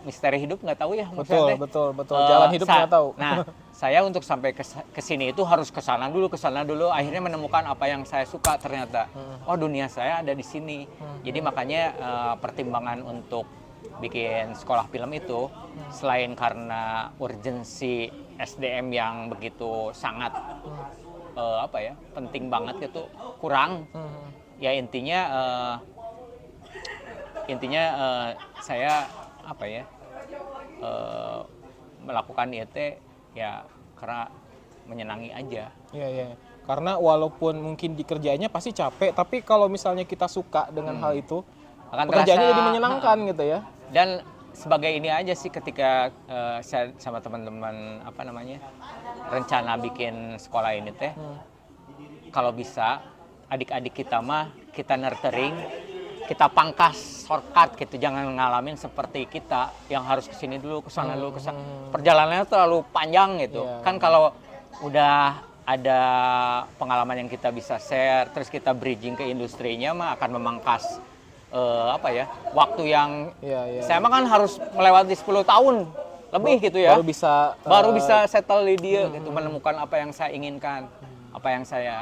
misteri hidup nggak tahu ya maksudnya teh. Betul. Jalan hidup nggak tahu. Nah, saya untuk sampai ke sini itu harus ke sana dulu. Akhirnya menemukan apa yang saya suka ternyata. Oh, dunia saya ada di sini. Jadi makanya pertimbangan untuk bikin sekolah film itu selain karena urgensi SDM yang begitu sangat apa ya, penting banget gitu, kurang. Ya intinya saya apa ya, melakukan IET ya karena menyenangi aja. Iya. Karena walaupun mungkin dikerjainnya pasti capek, tapi kalau misalnya kita suka dengan hal itu, Akan pekerjaannya terasa- jadi menyenangkan gitu ya. Dan sebagai ini aja sih ketika saya sama teman-teman apa namanya rencana bikin sekolah ini teh, kalau bisa adik-adik kita mah kita nurturing, kita pangkas shortcut gitu, jangan ngalamin seperti kita yang harus kesini dulu, kesana dulu, kesana. Perjalanannya terlalu panjang gitu. Iya. Kan kalau udah ada pengalaman yang kita bisa share, terus kita bridging ke industrinya mah akan memangkas waktu yang saya mah kan harus melewati 10 tahun lebih gitu ya. Baru bisa settle di dia gitu, menemukan apa yang saya inginkan, apa yang saya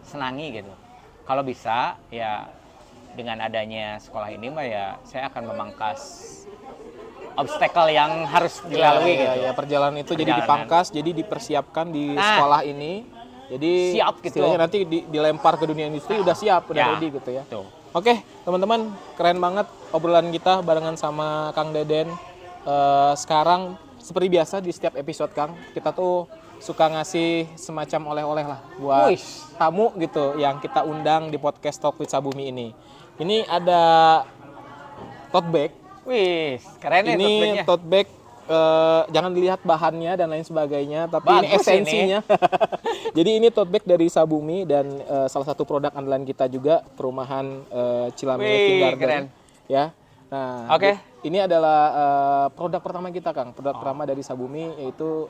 senangi gitu. Kalau bisa ya dengan adanya sekolah ini mah ya saya akan memangkas obstacle yang harus dilalui gitu. Ya, perjalanan itu jadi dipangkas, jadi dipersiapkan di sekolah ini. Jadi siap gitu. Nanti dilempar ke dunia industri udah siap, udah ready gitu ya. Tuh. Oke, teman-teman, keren banget obrolan kita barengan sama Kang Deden. Sekarang seperti biasa di setiap episode Kang, kita tuh suka ngasih semacam oleh-oleh lah buat tamu gitu yang kita undang di podcast Talk with Sabumi ini. Ini ada tote bag. Wih, keren nih ini tote bag-nya. Tote bag, jangan dilihat bahannya dan lain sebagainya, tapi Bagus ini esensinya. Jadi ini tote bag dari Sabumi dan salah satu produk andalan kita juga, perumahan Cilamil Living Garden. Keren. Ya. Nah, ini adalah produk pertama kita, Kang. Produk pertama dari Sabumi yaitu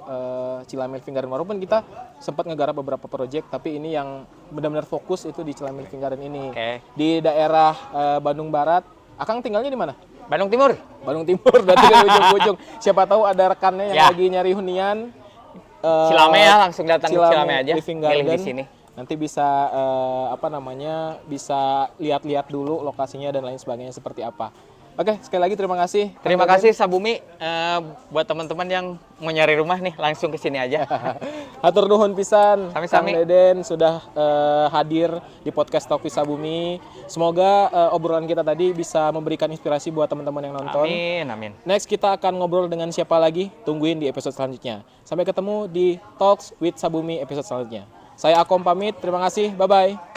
Cilamil Living Garden. Walaupun kita sempat ngegarap beberapa proyek, tapi ini yang benar-benar fokus itu di Cilamil Living Garden ini. Di daerah Bandung Barat. Akang tinggalnya di mana? Bandung Timur. Bandung Timur, berarti dari ujung-ujung. Siapa tahu ada rekannya yang lagi nyari hunian. Cilame ya, langsung datang ke Cilame aja. Living Garden. Milih di sini. Nanti bisa bisa lihat-lihat dulu lokasinya dan lain sebagainya seperti apa. Oke, sekali lagi terima kasih. Terima kasih Sabumi, buat teman-teman yang mau nyari rumah nih langsung ke sini aja. Hatur nuhun pisan. Sami-sami. Kang Deden sudah hadir di podcast Talk with Sabumi. Semoga obrolan kita tadi bisa memberikan inspirasi buat teman-teman yang nonton. Amin. Next kita akan ngobrol dengan siapa lagi? Tungguin di episode selanjutnya. Sampai ketemu di Talks with Sabumi episode selanjutnya. Saya Akom pamit. Terima kasih. Bye-bye.